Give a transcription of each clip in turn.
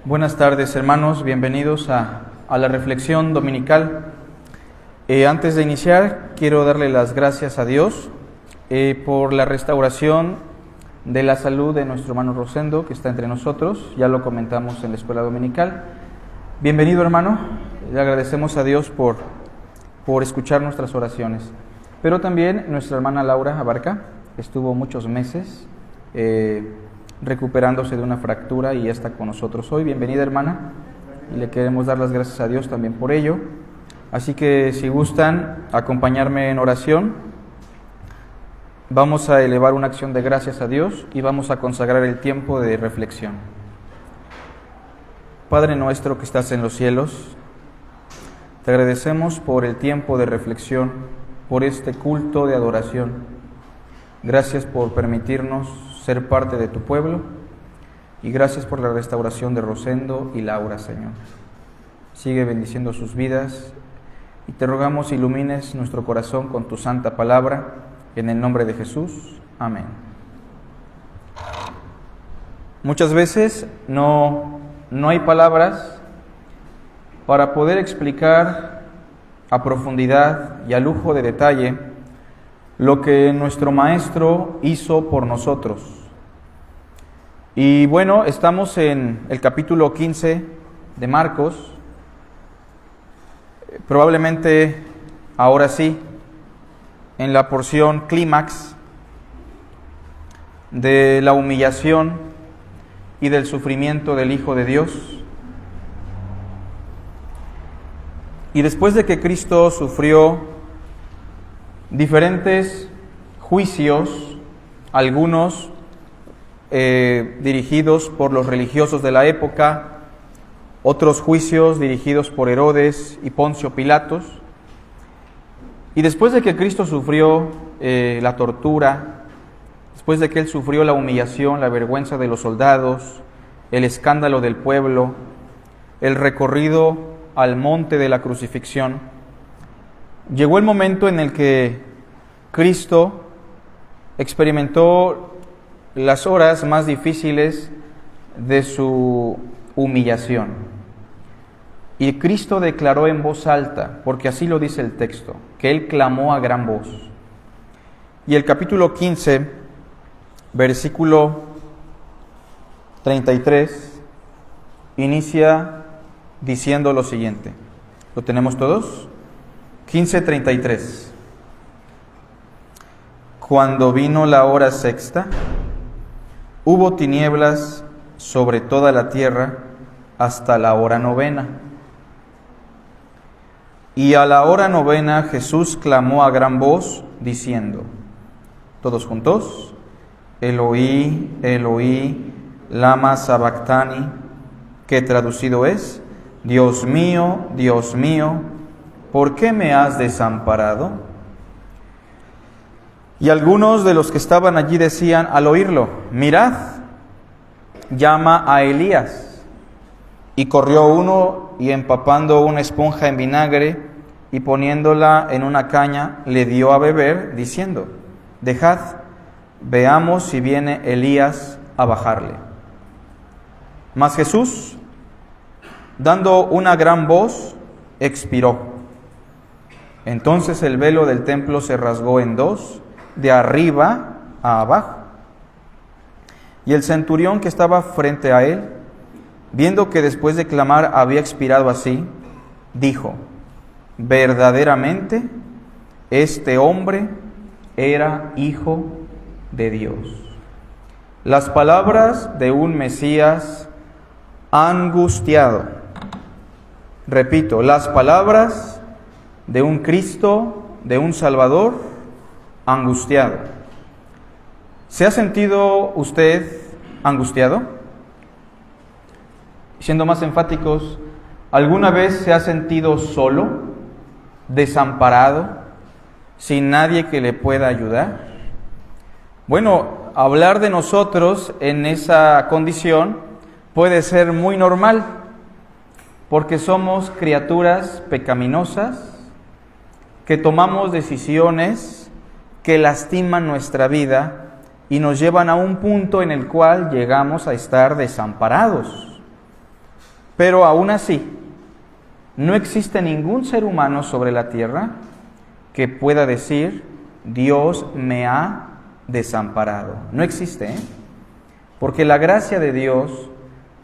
Buenas tardes, hermanos, bienvenidos a la reflexión dominical. Antes de iniciar, quiero darle las gracias a Dios por la restauración de la salud de nuestro hermano Rosendo, que está entre nosotros. Ya lo comentamos en la escuela dominical. Bienvenido, hermano. Le agradecemos a Dios por escuchar nuestras oraciones. Pero también nuestra hermana Laura Abarca estuvo muchos meses recuperándose de una fractura y ya está con nosotros hoy. Bienvenida, hermana, y le queremos dar las gracias a Dios también por ello. Así que si gustan acompañarme en oración, vamos a elevar una acción de gracias a Dios y vamos a consagrar el tiempo de reflexión. Padre nuestro que estás en los cielos, te agradecemos por el tiempo de reflexión, por este culto de adoración. Gracias por permitirnos ser parte de tu pueblo y gracias por la restauración de Rosendo y Laura, Señor. Sigue bendiciendo sus vidas y te rogamos ilumines nuestro corazón con tu santa palabra, en el nombre de Jesús. Amén. Muchas veces no hay palabras para poder explicar a profundidad y a lujo de detalle lo que nuestro Maestro hizo por nosotros. Y bueno, estamos en el capítulo 15 de Marcos. Probablemente ahora sí, en la porción clímax de la humillación y del sufrimiento del Hijo de Dios. Y después de que Cristo sufrió diferentes juicios, algunos dirigidos por los religiosos de la época, otros juicios dirigidos por Herodes y Poncio Pilatos. Y después de que Cristo sufrió la tortura, después de que Él sufrió la humillación, la vergüenza de los soldados, el escándalo del pueblo, el recorrido al monte de la crucifixión, llegó el momento en el que Cristo experimentó las horas más difíciles de su humillación. Y Cristo declaró en voz alta, porque así lo dice el texto, que Él clamó a gran voz. Y el capítulo 15, versículo 33, inicia diciendo lo siguiente. ¿Lo tenemos todos? 15:33. Cuando vino la hora sexta, hubo tinieblas sobre toda la tierra hasta la hora novena. Y a la hora novena Jesús clamó a gran voz, diciendo, todos juntos, Eloí, Eloí, lama sabactani, que traducido es, Dios mío, ¿por qué me has desamparado? Y algunos de los que estaban allí decían al oírlo, mirad, llama a Elías. Y corrió uno y empapando una esponja en vinagre y poniéndola en una caña, le dio a beber, diciendo, dejad, veamos si viene Elías a bajarle. Mas Jesús, dando una gran voz, expiró. Entonces el velo del templo se rasgó en dos, de arriba a abajo. Y el centurión que estaba frente a él, viendo que después de clamar había expirado así, dijo, verdaderamente este hombre era Hijo de Dios. Las palabras de un Mesías angustiado. Repito, las palabras de un Cristo, de un Salvador angustiado. ¿Se ha sentido usted angustiado? Siendo más enfáticos, ¿alguna vez se ha sentido solo, desamparado, sin nadie que le pueda ayudar? Bueno, hablar de nosotros en esa condición puede ser muy normal, porque somos criaturas pecaminosas que tomamos decisiones que lastiman nuestra vida y nos llevan a un punto en el cual llegamos a estar desamparados. Pero aún así, no existe ningún ser humano sobre la tierra que pueda decir, Dios me ha desamparado. No existe, ¿eh? Porque la gracia de Dios,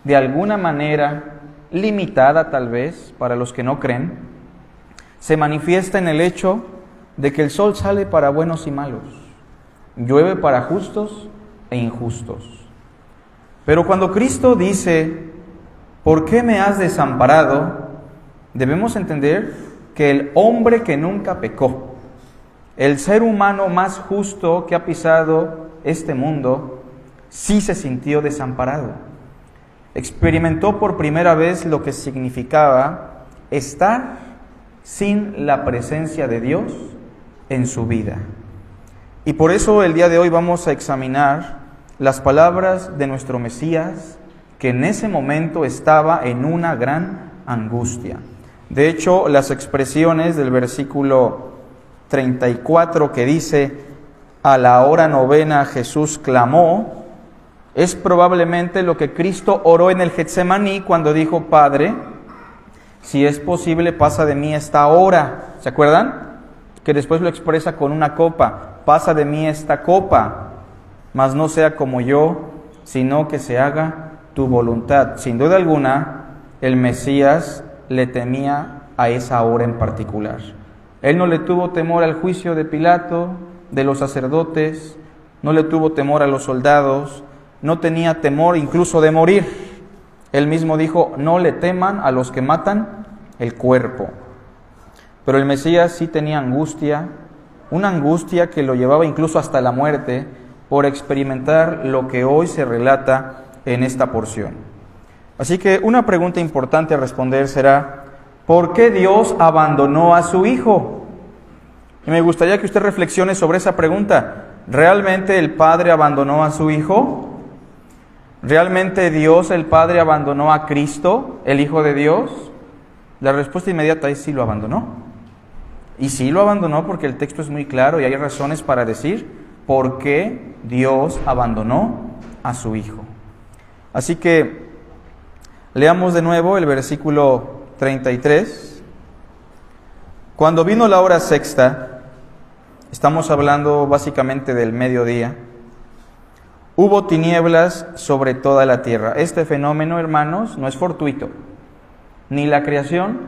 de alguna manera limitada tal vez para los que no creen, se manifiesta en el hecho de que el sol sale para buenos y malos, llueve para justos e injustos. Pero cuando Cristo dice, ¿por qué me has desamparado?, debemos entender que el hombre que nunca pecó, el ser humano más justo que ha pisado este mundo, sí se sintió desamparado. Experimentó por primera vez lo que significaba estar sin la presencia de Dios en su vida. Y por eso el día de hoy vamos a examinar las palabras de nuestro Mesías, que en ese momento estaba en una gran angustia. De hecho, las expresiones del versículo 34 que dice, a la hora novena Jesús clamó, es probablemente lo que Cristo oró en el Getsemaní cuando dijo, Padre, si es posible, pasa de mí esta hora. ¿Se acuerdan? Que después lo expresa con una copa, pasa de mí esta copa, mas no sea como yo, sino que se haga tu voluntad. Sin duda alguna, el Mesías le temía a esa hora en particular. Él no le tuvo temor al juicio de Pilato, de los sacerdotes, no le tuvo temor a los soldados, no tenía temor incluso de morir. Él mismo dijo, no le teman a los que matan el cuerpo. Pero el Mesías sí tenía angustia, una angustia que lo llevaba incluso hasta la muerte por experimentar lo que hoy se relata en esta porción. Así que una pregunta importante a responder será, ¿por qué Dios abandonó a su Hijo? Y me gustaría que usted reflexione sobre esa pregunta. ¿Realmente el Padre abandonó a su Hijo? ¿Realmente Dios, el Padre, abandonó a Cristo, el Hijo de Dios? La respuesta inmediata es sí lo abandonó. Y sí lo abandonó porque el texto es muy claro y hay razones para decir por qué Dios abandonó a su Hijo. Así que leamos de nuevo el versículo 33. Cuando vino la hora sexta, estamos hablando básicamente del mediodía, hubo tinieblas sobre toda la tierra. Este fenómeno, hermanos, no es fortuito. Ni la creación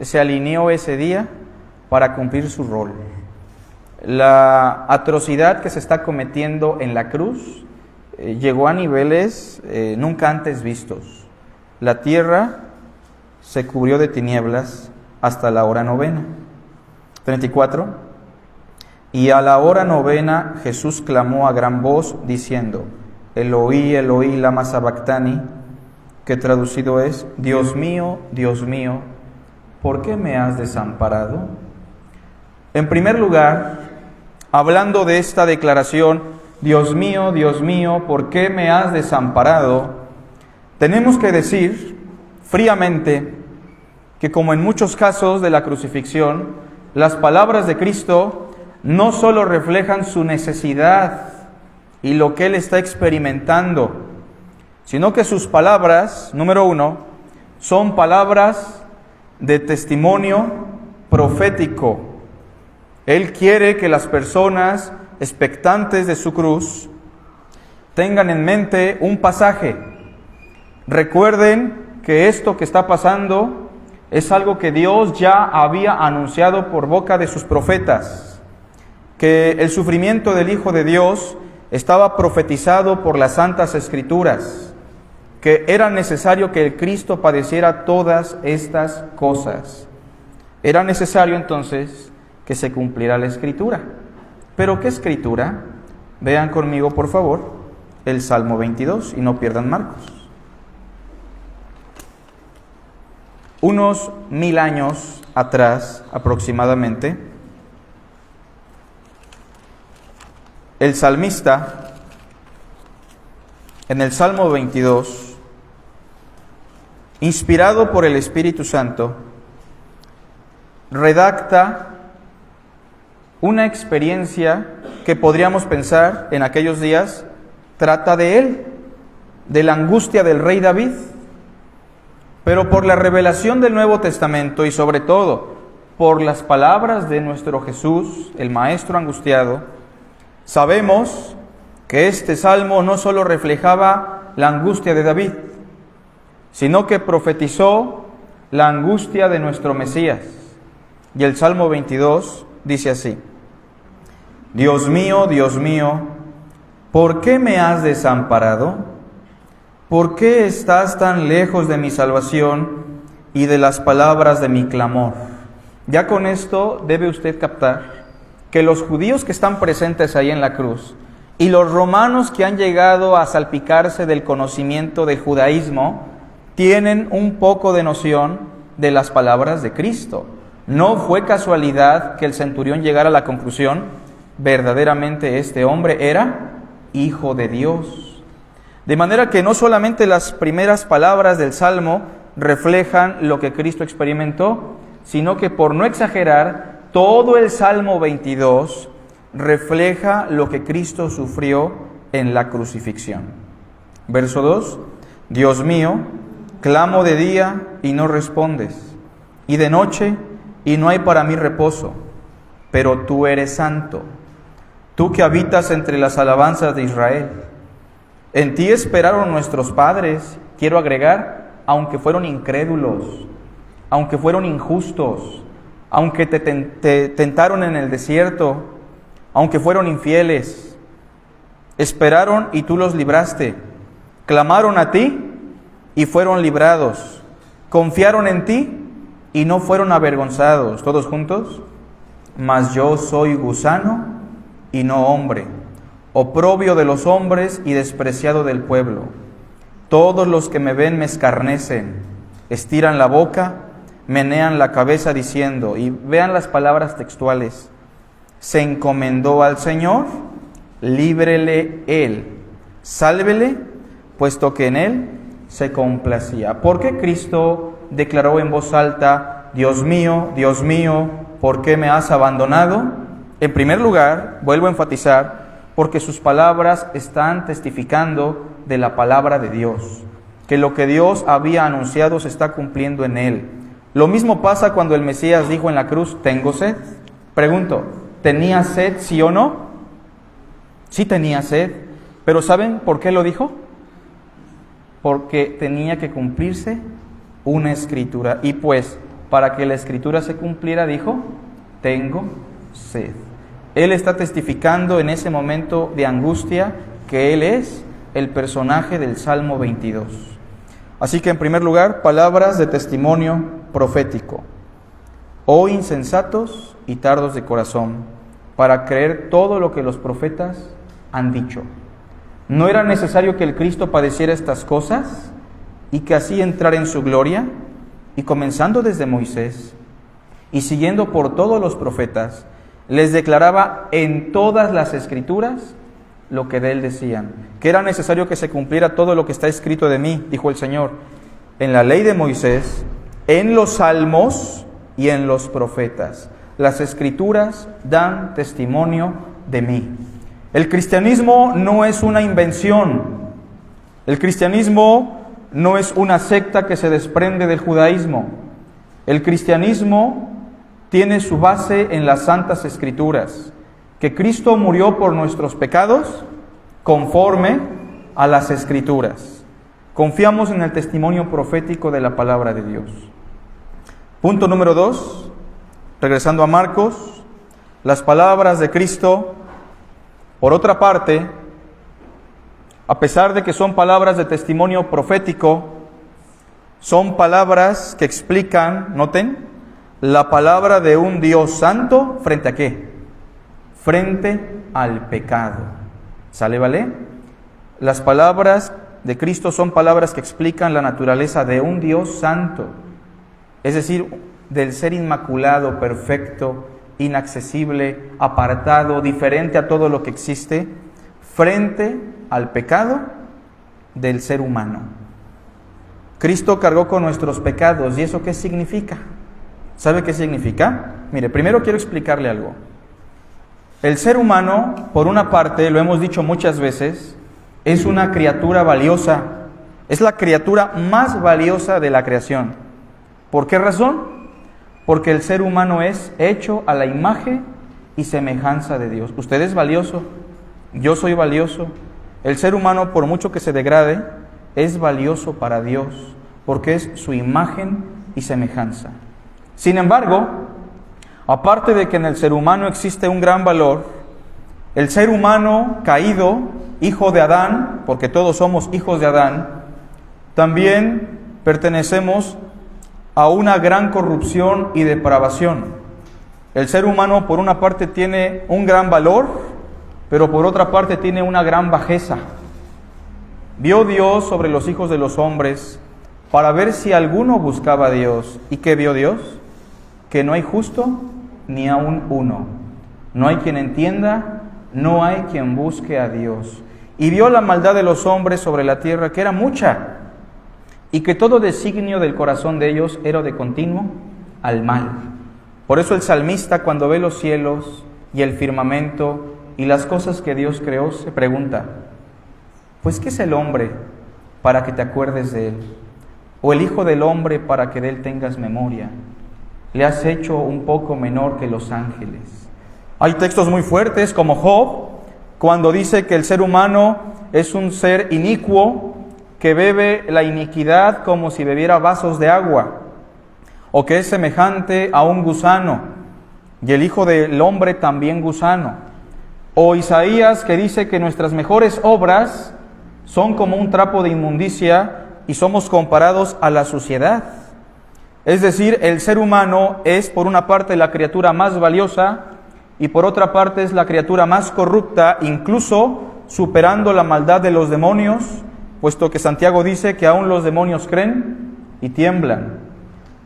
se alineó ese día para cumplir su rol. La atrocidad que se está cometiendo en la cruz llegó a niveles nunca antes vistos. La tierra se cubrió de tinieblas hasta la hora novena. 34. Y a la hora novena Jesús clamó a gran voz diciendo, Eloí, Eloí, lama sabactani, que traducido es, Dios mío, ¿por qué me has desamparado? En primer lugar, hablando de esta declaración, Dios mío, ¿por qué me has desamparado? Tenemos que decir fríamente que como en muchos casos de la crucifixión, las palabras de Cristo no solo reflejan su necesidad y lo que Él está experimentando, sino que sus palabras, número uno, son palabras de testimonio profético. Él quiere que las personas expectantes de su cruz tengan en mente un pasaje. Recuerden que esto que está pasando es algo que Dios ya había anunciado por boca de sus profetas, que el sufrimiento del Hijo de Dios estaba profetizado por las Santas Escrituras, que era necesario que el Cristo padeciera todas estas cosas. Era necesario entonces que se cumpliera la Escritura. ¿Pero qué Escritura? Vean conmigo, por favor, el Salmo 22 y no pierdan Marcos. Unos 1000 años atrás aproximadamente, el salmista, en el Salmo 22, inspirado por el Espíritu Santo, redacta una experiencia que podríamos pensar en aquellos días trata de él, de la angustia del rey David. Pero por la revelación del Nuevo Testamento y sobre todo por las palabras de nuestro Jesús, el Maestro angustiado, sabemos que este salmo no solo reflejaba la angustia de David, sino que profetizó la angustia de nuestro Mesías. Y el Salmo 22 dice así: Dios mío, ¿por qué me has desamparado? ¿Por qué estás tan lejos de mi salvación y de las palabras de mi clamor? Ya con esto debe usted captar que los judíos que están presentes ahí en la cruz y los romanos que han llegado a salpicarse del conocimiento del judaísmo tienen un poco de noción de las palabras de Cristo. No fue casualidad que el centurión llegara a la conclusión: verdaderamente este hombre era Hijo de Dios. De manera que no solamente las primeras palabras del Salmo reflejan lo que Cristo experimentó, sino que, por no exagerar, todo el Salmo 22 refleja lo que Cristo sufrió en la crucifixión. Verso 2: Dios mío, clamo de día y no respondes, y de noche y no hay para mí reposo. Pero tú eres santo, tú que habitas entre las alabanzas de Israel. En ti esperaron nuestros padres, quiero agregar, aunque fueron incrédulos, aunque fueron injustos, aunque te tentaron en el desierto, aunque fueron infieles. Esperaron y tú los libraste. Clamaron a ti y fueron librados. Confiaron en ti y no fueron avergonzados. ¿Todos juntos? Mas yo soy gusano y no hombre, oprobio de los hombres y despreciado del pueblo. Todos los que me ven me escarnecen, estiran la boca, menean la cabeza diciendo, y vean las palabras textuales: se encomendó al Señor, líbrele Él, sálvele, puesto que en Él se complacía. ¿Por qué Cristo declaró en voz alta: Dios mío, ¿por qué me has abandonado? En primer lugar, vuelvo a enfatizar, porque sus palabras están testificando de la palabra de Dios, que lo que Dios había anunciado se está cumpliendo en Él. Lo mismo pasa cuando el Mesías dijo en la cruz: tengo sed. Pregunto, ¿tenía sed, sí o no? Sí tenía sed, pero ¿saben por qué lo dijo? Porque tenía que cumplirse una escritura. Y pues, para que la escritura se cumpliera, dijo: tengo sed. Él está testificando en ese momento de angustia que Él es el personaje del Salmo 22. Así que, en primer lugar, palabras de testimonio profético. Oh insensatos y tardos de corazón, para creer todo lo que los profetas han dicho. ¿No era necesario que el Cristo padeciera estas cosas y que así entrara en su gloria? Y comenzando desde Moisés y siguiendo por todos los profetas, les declaraba en todas las Escrituras lo que de Él decían, que era necesario que se cumpliera todo lo que está escrito de mí, dijo el Señor, en la ley de Moisés, en los salmos y en los profetas. Las Escrituras dan testimonio de mí. El cristianismo no es una invención. El cristianismo no es una secta que se desprende del judaísmo. El cristianismo tiene su base en las Santas Escrituras, que Cristo murió por nuestros pecados conforme a las Escrituras. Confiamos en el testimonio profético de la palabra de Dios. Punto número 2, regresando a Marcos, las palabras de Cristo, por otra parte, a pesar de que son palabras de testimonio profético, son palabras que explican, noten, la palabra de un Dios santo, ¿frente a qué? Frente al pecado. ¿Sale, vale? Las palabras de Cristo son palabras que explican la naturaleza de un Dios santo, es decir, del ser inmaculado, perfecto, inaccesible, apartado, diferente a todo lo que existe, frente al pecado del ser humano. Cristo cargó con nuestros pecados. ¿Y eso qué significa? ¿Sabe qué significa? Mire, primero quiero explicarle algo. El ser humano, por una parte, lo hemos dicho muchas veces, es una criatura valiosa, Es la criatura más valiosa de la creación. ¿Por qué razón? Porque el ser humano es hecho a la imagen y semejanza de Dios. Usted es valioso, yo soy valioso. El ser humano, por mucho que se degrade, es valioso para Dios, porque es su imagen y semejanza. Sin embargo, aparte de que en el ser humano existe un gran valor, el ser humano caído, hijo de Adán, porque todos somos hijos de Adán, también pertenecemos a una gran corrupción y depravación. El ser humano, por una parte, tiene un gran valor, pero por otra parte tiene una gran bajeza. Vio Dios sobre los hijos de los hombres para ver si alguno buscaba a Dios. ¿Y qué vio Dios? Que no hay justo ni aun uno. No hay quien entienda, no hay quien busque a Dios. Y vio la maldad de los hombres sobre la tierra, que era mucha, y que todo designio del corazón de ellos era de continuo al mal. Por eso el salmista, cuando ve los cielos y el firmamento y las cosas que Dios creó, se pregunta: pues ¿qué es el hombre para que te acuerdes de él? ¿O el hijo del hombre para que de él tengas memoria? Le has hecho un poco menor que los ángeles. Hay textos muy fuertes como Job, cuando dice que el ser humano es un ser inicuo, que bebe la iniquidad como si bebiera vasos de agua, o que es semejante a un gusano, y el hijo del hombre también gusano. O Isaías, que dice que nuestras mejores obras son como un trapo de inmundicia y somos comparados a la suciedad. Es decir, el ser humano es por una parte la criatura más valiosa y por otra parte es la criatura más corrupta, incluso superando la maldad de los demonios, puesto que Santiago dice que aún los demonios creen y tiemblan.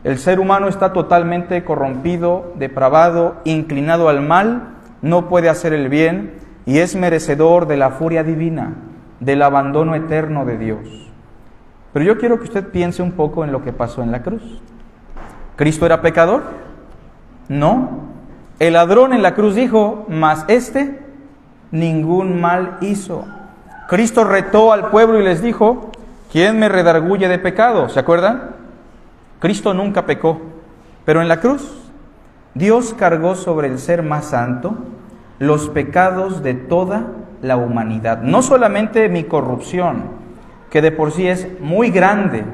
El ser humano está totalmente corrompido, depravado, inclinado al mal, no puede hacer el bien y es merecedor de la furia divina, del abandono eterno de Dios. Pero yo quiero que usted piense un poco en lo que pasó en la cruz. ¿Cristo era pecador? No. El ladrón en la cruz dijo: mas este ningún mal hizo. Cristo retó al pueblo y les dijo: ¿quién me redarguye de pecado? ¿Se acuerdan? Cristo nunca pecó, pero en la cruz Dios cargó sobre el ser más santo los pecados de toda la humanidad. No solamente mi corrupción, que de por sí es muy grande,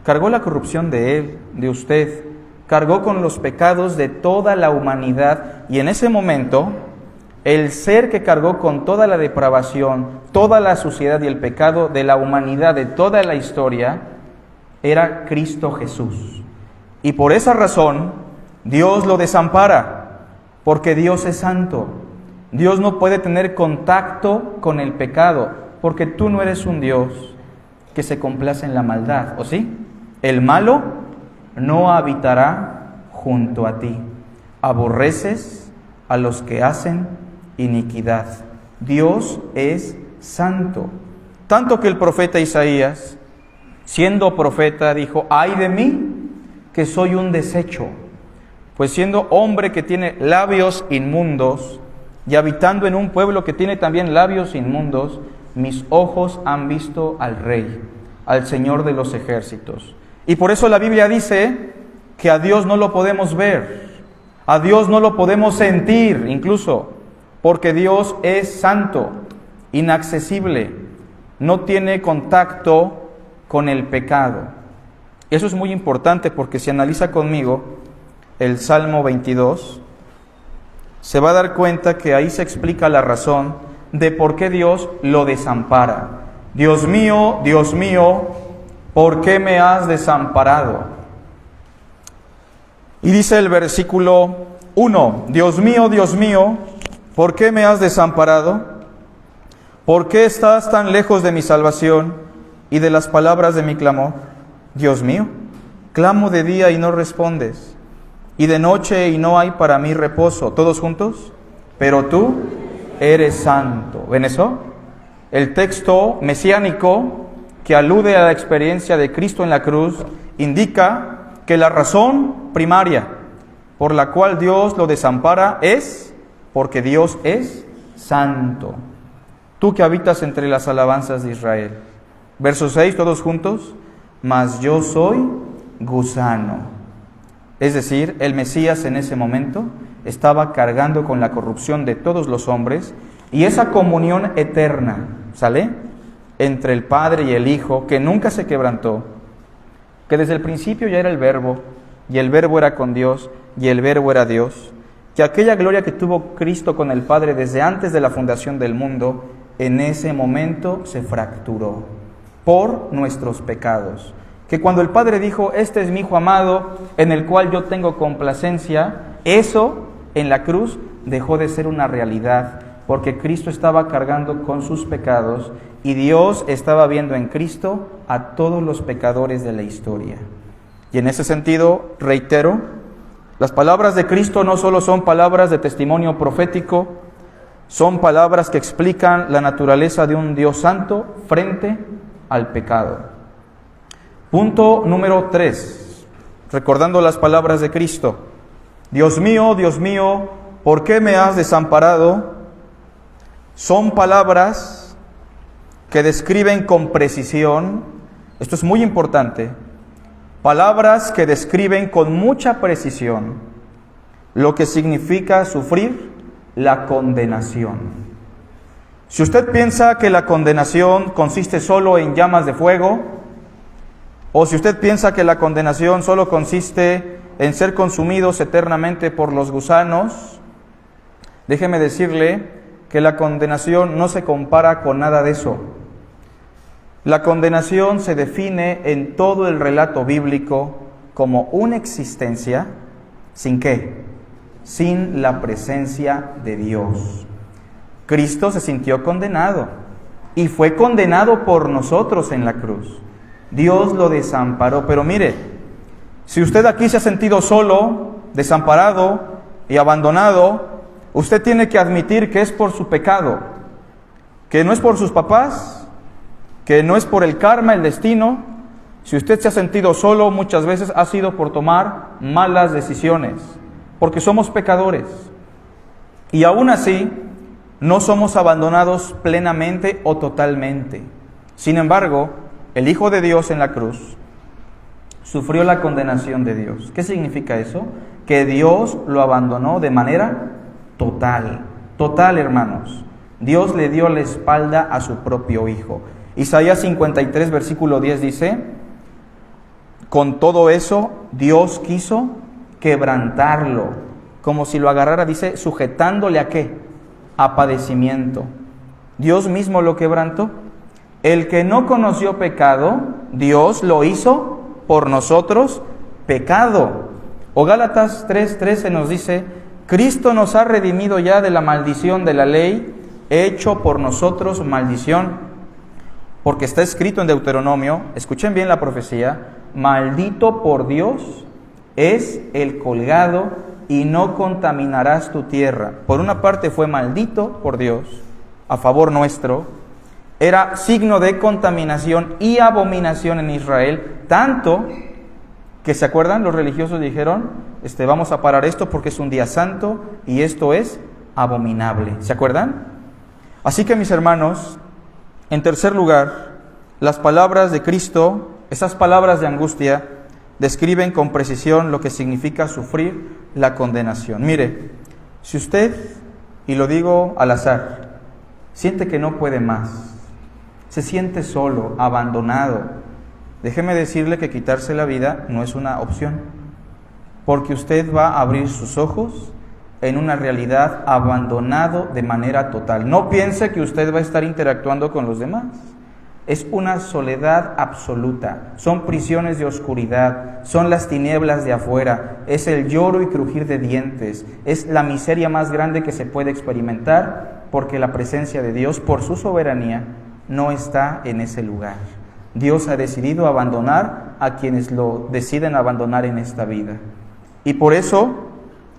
cargó la corrupción de él, de usted, cargó con los pecados de toda la humanidad, y en ese momento el ser que cargó con toda la depravación, toda la suciedad y el pecado de la humanidad, de toda la historia, era Cristo Jesús. Y por esa razón Dios lo desampara, porque Dios es santo. Dios no puede tener contacto con el pecado, porque tú no eres un Dios que se complace en la maldad, ¿o sí? El malo no habitará junto a ti. Aborreces a los que hacen iniquidad. Dios es santo. Tanto que el profeta Isaías, siendo profeta, dijo: ay de mí, que soy un desecho, pues siendo hombre que tiene labios inmundos y habitando en un pueblo que tiene también labios inmundos, mis ojos han visto al Rey, al Señor de los ejércitos. Y por eso la Biblia dice que a Dios no lo podemos ver, a Dios no lo podemos sentir incluso, porque Dios es santo, inaccesible, no tiene contacto con el pecado. Eso es muy importante, porque si analiza conmigo el Salmo 22, se va a dar cuenta que ahí se explica la razón de por qué Dios lo desampara. Dios mío, ¿por qué me has desamparado? Y dice el versículo 1, Dios mío, ¿por qué me has desamparado? ¿Por qué estás tan lejos de mi salvación y de las palabras de mi clamor? Dios mío, clamo de día y no respondes, y de noche y no hay para mí reposo. ¿Todos juntos? Pero tú eres santo. ¿Ven eso? El texto mesiánico que alude a la experiencia de Cristo en la cruz indica que la razón primaria por la cual Dios lo desampara es porque Dios es santo. Tú que habitas entre las alabanzas de Israel, Verso 6, todos juntos. Mas yo soy gusano. Es decir, el Mesías en ese momento estaba cargando con la corrupción de todos los hombres y esa comunión eterna, ¿sale?, entre el Padre y el Hijo, que nunca se quebrantó, que desde el principio ya era el Verbo, y el Verbo era con Dios, y el Verbo era Dios, que aquella gloria que tuvo Cristo con el Padre desde antes de la fundación del mundo, en ese momento se fracturó por nuestros pecados. Que cuando el Padre dijo, este es mi Hijo amado, en el cual yo tengo complacencia, eso en la cruz dejó de ser una realidad, porque Cristo estaba cargando con sus pecados y Dios estaba viendo en Cristo a todos los pecadores de la historia. Y en ese sentido, reitero, las palabras de Cristo no solo son palabras de testimonio profético, son palabras que explican la naturaleza de un Dios santo frente al pecado. Punto número 3, recordando las palabras de Cristo. Dios mío, ¿por qué me has desamparado? Son palabras que describen con precisión, esto es muy importante, palabras que describen con mucha precisión lo que significa sufrir la condenación. Si usted piensa que la condenación consiste solo en llamas de fuego, o si usted piensa que la condenación solo consiste en ser consumidos eternamente por los gusanos, déjeme decirle que la condenación no se compara con nada de eso. La condenación se define en todo el relato bíblico como una existencia, ¿sin qué? Sin la presencia de Dios. Cristo se sintió condenado y fue condenado por nosotros en la cruz. Dios lo desamparó, pero mire, si usted aquí se ha sentido solo, desamparado y abandonado, usted tiene que admitir que es por su pecado, que no es por sus papás, que no es por el karma, el destino. Si usted se ha sentido solo, muchas veces ha sido por tomar malas decisiones, porque somos pecadores. Y aún así, no somos abandonados plenamente o totalmente. Sin embargo, el Hijo de Dios en la cruz sufrió la condenación de Dios. ¿Qué significa eso? Que Dios lo abandonó de manera total, hermanos. Dios le dio la espalda a su propio Hijo. Isaías 53, versículo 10 dice, con todo eso, Dios quiso quebrantarlo, como si lo agarrara, dice, sujetándole ¿a qué? A padecimiento. Dios mismo lo quebrantó. El que no conoció pecado, Dios lo hizo por nosotros pecado. O Gálatas 3:13 nos dice, Cristo nos ha redimido ya de la maldición de la ley, hecho por nosotros maldición. Porque está escrito en Deuteronomio, escuchen bien la profecía, maldito por Dios es el colgado y no contaminarás tu tierra. Por una parte fue maldito por Dios, a favor nuestro, era signo de contaminación y abominación en Israel, tanto que, ¿se acuerdan? Los religiosos dijeron, vamos a parar esto porque es un día santo y esto es abominable. ¿Se acuerdan? Así que, mis hermanos, en tercer lugar, las palabras de Cristo, esas palabras de angustia, describen con precisión lo que significa sufrir la condenación. Mire, si usted, y lo digo al azar, siente que no puede más, se siente solo, abandonado, déjeme decirle que quitarse la vida no es una opción, porque usted va a abrir sus ojos en una realidad abandonado de manera total. No piense que usted va a estar interactuando con los demás. Es una soledad absoluta, son prisiones de oscuridad, son las tinieblas de afuera, es el lloro y crujir de dientes, es la miseria más grande que se puede experimentar, porque la presencia de Dios, por su soberanía, no está en ese lugar. Dios ha decidido abandonar a quienes lo deciden abandonar en esta vida. Y por eso,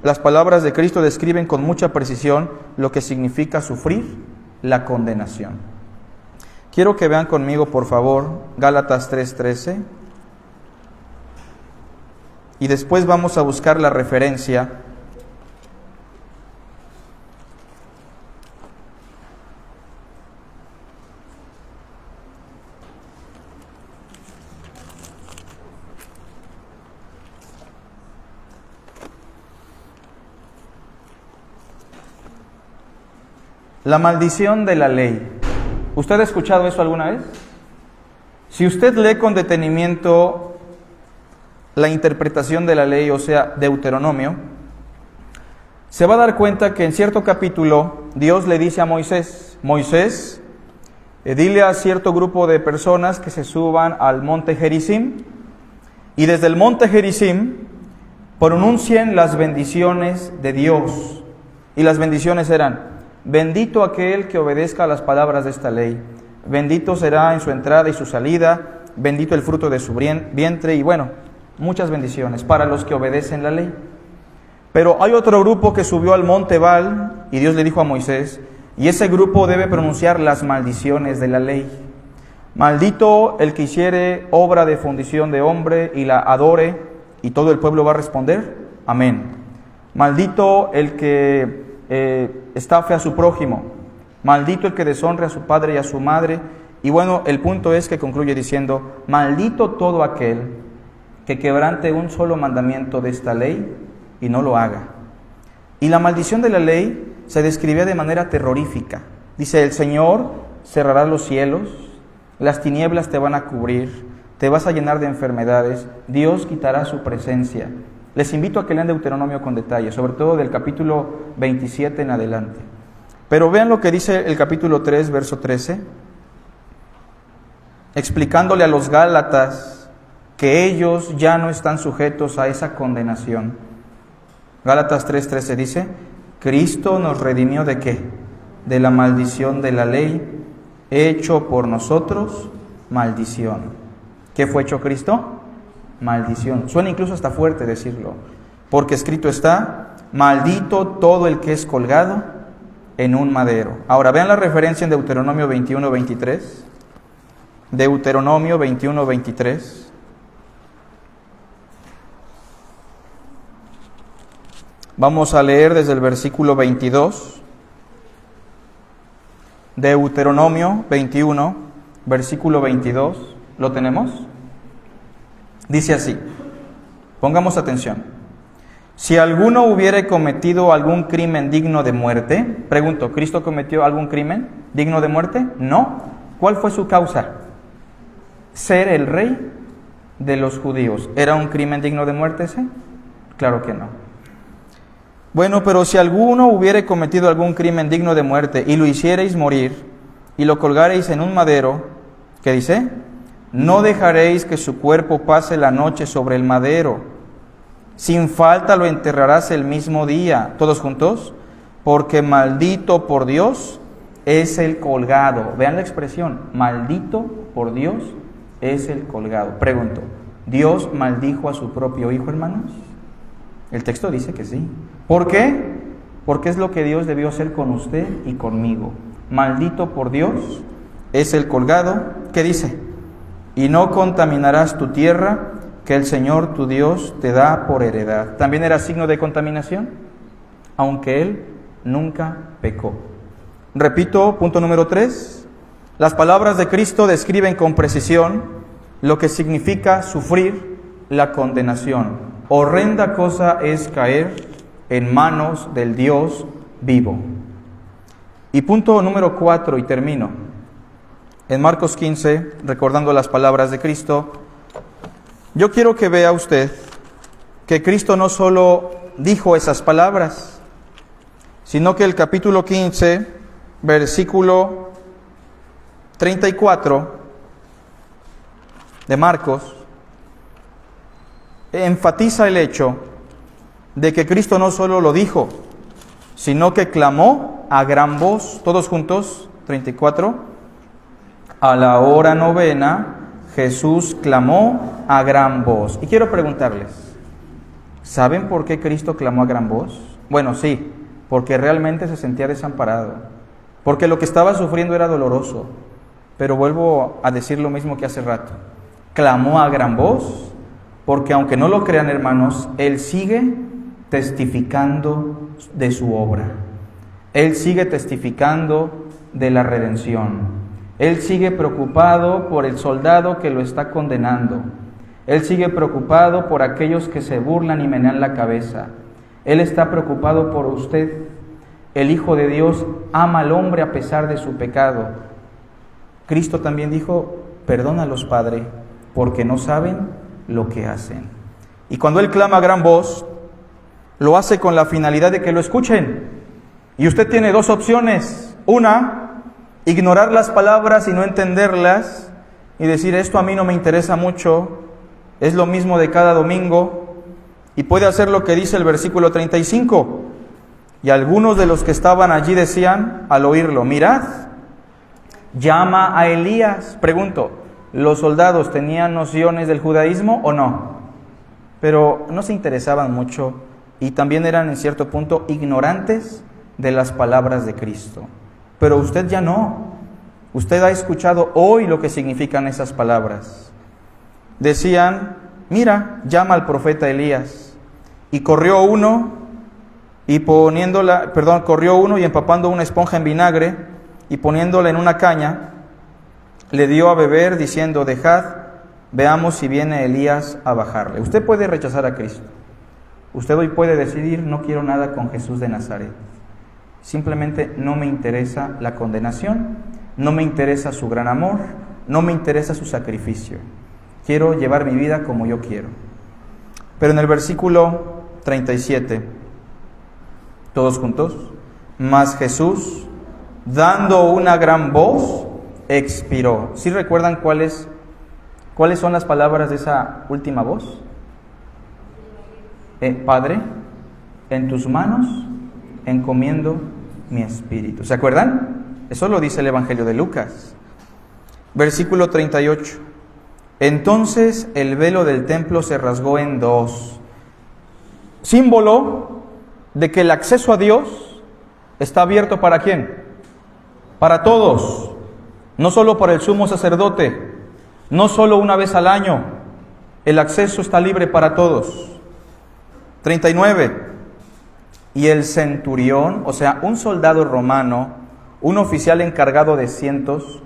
las palabras de Cristo describen con mucha precisión lo que significa sufrir la condenación. Quiero que vean conmigo, por favor, Gálatas 3:13. Y después vamos a buscar la referencia La maldición de la ley. ¿Usted ha escuchado eso alguna vez? Si usted lee con detenimiento la interpretación de la ley, o sea, Deuteronomio, se va a dar cuenta que en cierto capítulo Dios le dice a Moisés, Moisés, dile a cierto grupo de personas que se suban al monte Gerizim, y desde el monte Gerizim pronuncien las bendiciones de Dios. Y las bendiciones eran: bendito aquel que obedezca a las palabras de esta ley, bendito será en su entrada y su salida, bendito el fruto de su vientre, y bueno, muchas bendiciones para los que obedecen la ley. Pero hay otro grupo que subió al monte Ebal, y Dios le dijo a Moisés, y ese grupo debe pronunciar las maldiciones de la ley. Maldito el que hiciere obra de fundición de hombre y la adore, y todo el pueblo va a responder, amén. Maldito el que estafe a su prójimo, maldito el que deshonre a su padre y a su madre. Y bueno, el punto es que concluye diciendo, maldito todo aquel que quebrante un solo mandamiento de esta ley y no lo haga. Y la maldición de la ley se describe de manera terrorífica. Dice, el Señor cerrará los cielos, las tinieblas te van a cubrir, te vas a llenar de enfermedades, Dios quitará su presencia. Les invito a que lean Deuteronomio con detalle, sobre todo del capítulo 27 en adelante. Pero vean lo que dice el capítulo 3, verso 13, explicándole a los Gálatas que ellos ya no están sujetos a esa condenación. Gálatas 3:13 dice, Cristo nos redimió ¿de qué? De la maldición de la ley, hecho por nosotros maldición. ¿Qué fue hecho Cristo? Maldición. Suena incluso hasta fuerte decirlo, porque escrito está, maldito todo el que es colgado en un madero. Ahora vean la referencia en Deuteronomio 21:23. Deuteronomio 21:23. Vamos a leer desde el versículo 22. Deuteronomio 21, versículo 22. ¿Lo tenemos? Dice así, pongamos atención. Si alguno hubiere cometido algún crimen digno de muerte, pregunto, ¿Cristo cometió algún crimen digno de muerte? No. ¿Cuál fue su causa? Ser el rey de los judíos. ¿Era un crimen digno de muerte ese? Claro que no. Bueno, pero si alguno hubiere cometido algún crimen digno de muerte y lo hiciereis morir y lo colgareis en un madero, ¿qué dice? No dejaréis que su cuerpo pase la noche sobre el madero. Sin falta lo enterrarás el mismo día. ¿Todos juntos? Porque maldito por Dios es el colgado. Vean la expresión, maldito por Dios es el colgado. Pregunto, ¿Dios maldijo a su propio Hijo, hermanos? El texto dice que sí. ¿Por qué? Porque es lo que Dios debió hacer con usted y conmigo. Maldito por Dios es el colgado. ¿Qué dice? Y no contaminarás tu tierra, que el Señor tu Dios te da por heredad. ¿También era signo de contaminación? Aunque Él nunca pecó. Repito, punto número 3. Las palabras de Cristo describen con precisión lo que significa sufrir la condenación. Horrenda cosa es caer en manos del Dios vivo. Y punto número 4, y termino. En Marcos 15, recordando las palabras de Cristo, yo quiero que vea usted que Cristo no solo dijo esas palabras, sino que el capítulo 15, versículo 34 de Marcos, enfatiza el hecho de que Cristo no solo lo dijo, sino que clamó a gran voz, todos juntos, 34, a la hora novena, Jesús clamó a gran voz. Y quiero preguntarles, ¿saben por qué Cristo clamó a gran voz? Bueno, sí, porque realmente se sentía desamparado, porque lo que estaba sufriendo era doloroso, pero vuelvo a decir lo mismo que hace rato, clamó a gran voz, porque aunque no lo crean, hermanos, Él sigue testificando de su obra. Él sigue testificando de la redención. Él sigue preocupado por el soldado que lo está condenando. Él sigue preocupado por aquellos que se burlan y menean la cabeza. Él está preocupado por usted. el Hijo de Dios ama al hombre a pesar de su pecado. Cristo también dijo, perdónalos, Padre, porque no saben lo que hacen. Y cuando Él clama a gran voz, lo hace con la finalidad de que lo escuchen. Y usted tiene dos opciones. Una, ignorar las palabras y no entenderlas y decir, esto a mí no me interesa mucho, es lo mismo de cada domingo. Y puede hacer lo que dice el versículo 35. Y algunos de los que estaban allí decían al oírlo, mirad, llama a Elías. Pregunto, ¿los soldados tenían nociones del judaísmo o no? Pero no se interesaban mucho y también eran en cierto punto ignorantes de las palabras de Cristo. Pero usted ya no. Usted ha escuchado hoy lo que significan esas palabras. Decían, mira, llama al profeta Elías. Y corrió uno y empapando una esponja en vinagre y poniéndola en una caña, le dio a beber diciendo, dejad, veamos si viene Elías a bajarle. Usted puede rechazar a Cristo. Usted hoy puede decidir, no quiero nada con Jesús de Nazaret. Simplemente no me interesa la condenación, no me interesa su gran amor, no me interesa su sacrificio. Quiero llevar mi vida como yo quiero. Pero en el versículo 37, todos juntos, mas Jesús, dando una gran voz, expiró. ¿Sí recuerdan cuáles son las palabras de esa última voz? Padre, en tus manos encomiendo mi espíritu. ¿Se acuerdan? Eso lo dice el Evangelio de Lucas. Versículo 38. Entonces el velo del templo se rasgó en dos. Símbolo de que el acceso a Dios está abierto ¿para quién? Para todos. No solo para el sumo sacerdote, no solo una vez al año. El acceso está libre para todos. 39. Y el centurión, o sea, un soldado romano, un oficial encargado de cientos,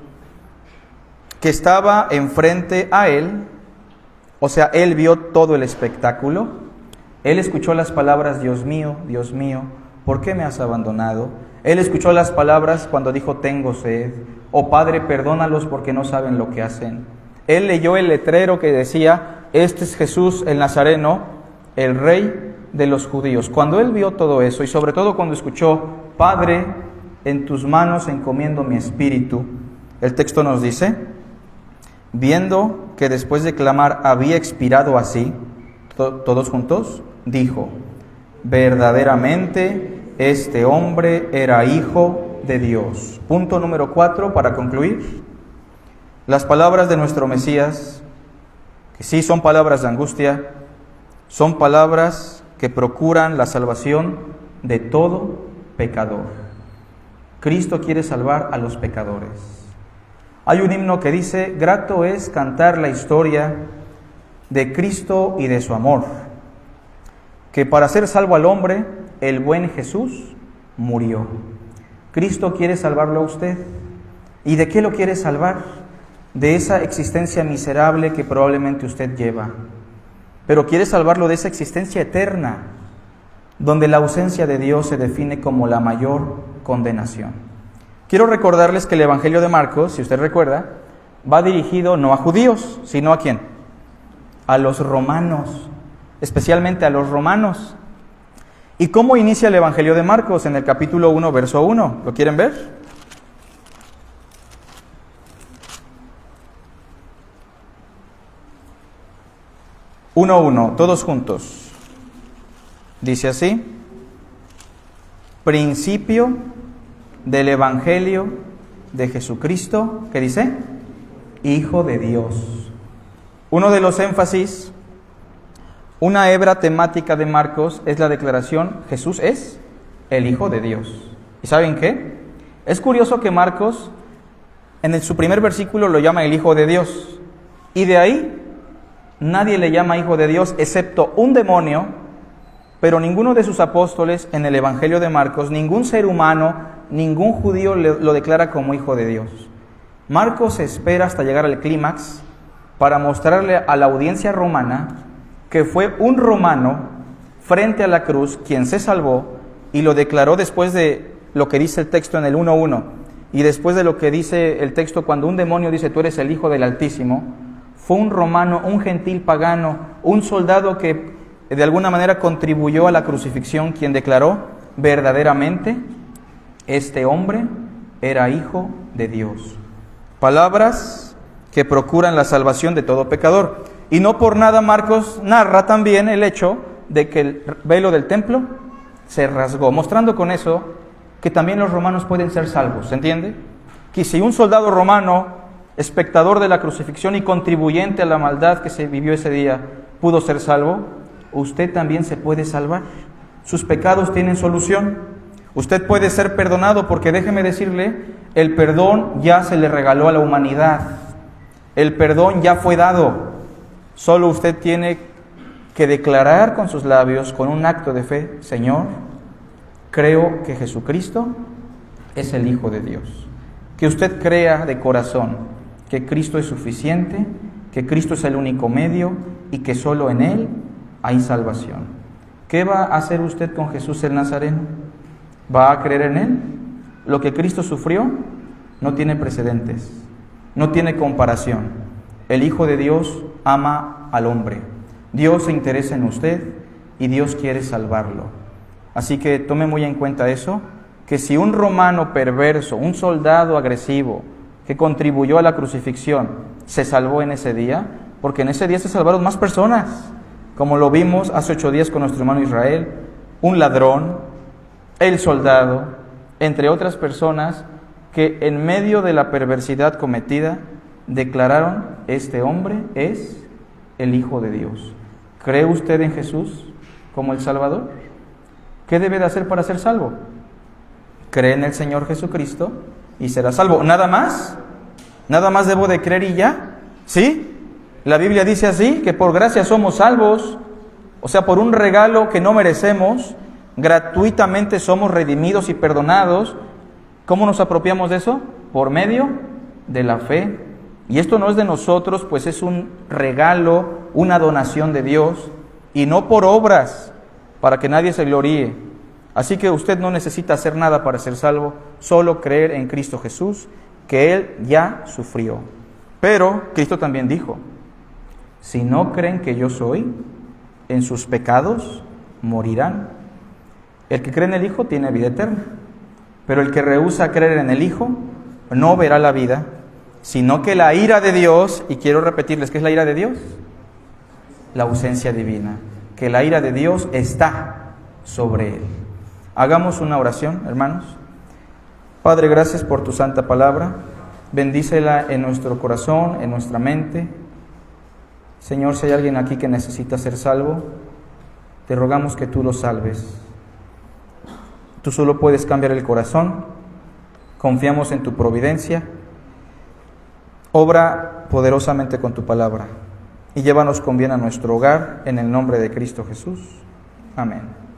que estaba enfrente a él, o sea, él vio todo el espectáculo, él escuchó las palabras, Dios mío, ¿por qué me has abandonado? Él escuchó las palabras cuando dijo, tengo sed, oh Padre, perdónalos porque no saben lo que hacen. Él leyó el letrero que decía, este es Jesús el Nazareno, el Rey de los judíos. Cuando él vio todo eso, y sobre todo cuando escuchó, Padre, en tus manos encomiendo mi espíritu, el texto nos dice, viendo que después de clamar había expirado así, todos juntos, dijo, verdaderamente este hombre era hijo de Dios. Punto número 4 para concluir. Las palabras de nuestro Mesías, que sí son palabras de angustia, son palabras que procuran la salvación de todo pecador. Cristo quiere salvar a los pecadores. Hay un himno que dice, grato es cantar la historia de Cristo y de su amor, que para ser salvo al hombre, el buen Jesús murió. Cristo quiere salvarlo a usted. ¿Y de qué lo quiere salvar? De esa existencia miserable que probablemente usted lleva. Pero quiere salvarlo de esa existencia eterna, donde la ausencia de Dios se define como la mayor condenación. Quiero recordarles que el Evangelio de Marcos, si usted recuerda, va dirigido no a judíos, sino ¿a quién? A los romanos, especialmente a los romanos. ¿Y cómo inicia el Evangelio de Marcos? En el capítulo 1, verso 1. ¿Lo quieren ver? Uno, todos juntos. Dice así: principio del Evangelio de Jesucristo, ¿qué dice? Hijo de Dios. Uno de los énfasis, una hebra temática de Marcos es la declaración: Jesús es el Hijo de Dios. ¿Y saben qué? Es curioso que Marcos en su primer versículo lo llama el Hijo de Dios, y de ahí nadie le llama Hijo de Dios excepto un demonio, pero ninguno de sus apóstoles en el Evangelio de Marcos, ningún ser humano, ningún judío lo declara como Hijo de Dios. Marcos espera hasta llegar al clímax para mostrarle a la audiencia romana que fue un romano frente a la cruz quien se salvó y lo declaró después de lo que dice el texto en el 1:1 y después de lo que dice el texto cuando un demonio dice tú eres el Hijo del Altísimo, fue un romano, un gentil pagano, un soldado que de alguna manera contribuyó a la crucifixión, quien declaró verdaderamente este hombre era hijo de Dios. Palabras que procuran la salvación de todo pecador. Y no por nada Marcos narra también el hecho de que el velo del templo se rasgó, mostrando con eso que también los romanos pueden ser salvos, ¿se entiende? Que si un soldado romano, espectador de la crucifixión y contribuyente a la maldad que se vivió ese día, pudo ser salvo, usted también se puede salvar. Sus pecados tienen solución. Usted puede ser perdonado porque déjeme decirle, el perdón ya se le regaló a la humanidad. El perdón ya fue dado. Solo usted tiene que declarar con sus labios, con un acto de fe, Señor, creo que Jesucristo es el Hijo de Dios. Que usted crea de corazón que Cristo es suficiente, que Cristo es el único medio y que solo en Él hay salvación. ¿Qué va a hacer usted con Jesús el Nazareno? ¿Va a creer en Él? Lo que Cristo sufrió no tiene precedentes, no tiene comparación. El Hijo de Dios ama al hombre. Dios se interesa en usted y Dios quiere salvarlo. Así que tome muy en cuenta eso, que si un romano perverso, un soldado agresivo que contribuyó a la crucifixión, se salvó en ese día, porque en ese día se salvaron más personas, como lo vimos hace 8 días con nuestro hermano Israel, un ladrón, el soldado, entre otras personas que en medio de la perversidad cometida declararon, este hombre es el Hijo de Dios. ¿Cree usted en Jesús como el Salvador? ¿Qué debe de hacer para ser salvo? Cree en el Señor Jesucristo y será salvo. ¿Nada más? ¿Nada más debo de creer y ya? ¿Sí? La Biblia dice así, que por gracia somos salvos, o sea, por un regalo que no merecemos, gratuitamente somos redimidos y perdonados. ¿Cómo nos apropiamos de eso? Por medio de la fe. Y esto no es de nosotros, pues es un regalo, una donación de Dios, y no por obras, para que nadie se gloríe. Así que usted no necesita hacer nada para ser salvo, solo creer en Cristo Jesús, que Él ya sufrió. Pero Cristo también dijo, si no creen que yo soy, en sus pecados morirán. El que cree en el Hijo tiene vida eterna, pero el que rehúsa creer en el Hijo no verá la vida, sino que la ira de Dios, y quiero repetirles, ¿qué es la ira de Dios? La ausencia divina, que la ira de Dios está sobre él. Hagamos una oración, hermanos. Padre, gracias por tu santa palabra, bendícela en nuestro corazón, en nuestra mente. Señor, si hay alguien aquí que necesita ser salvo, te rogamos que tú lo salves. Tú solo puedes cambiar el corazón, confiamos en tu providencia. Obra poderosamente con tu palabra y llévanos con bien a nuestro hogar, en el nombre de Cristo Jesús. Amén.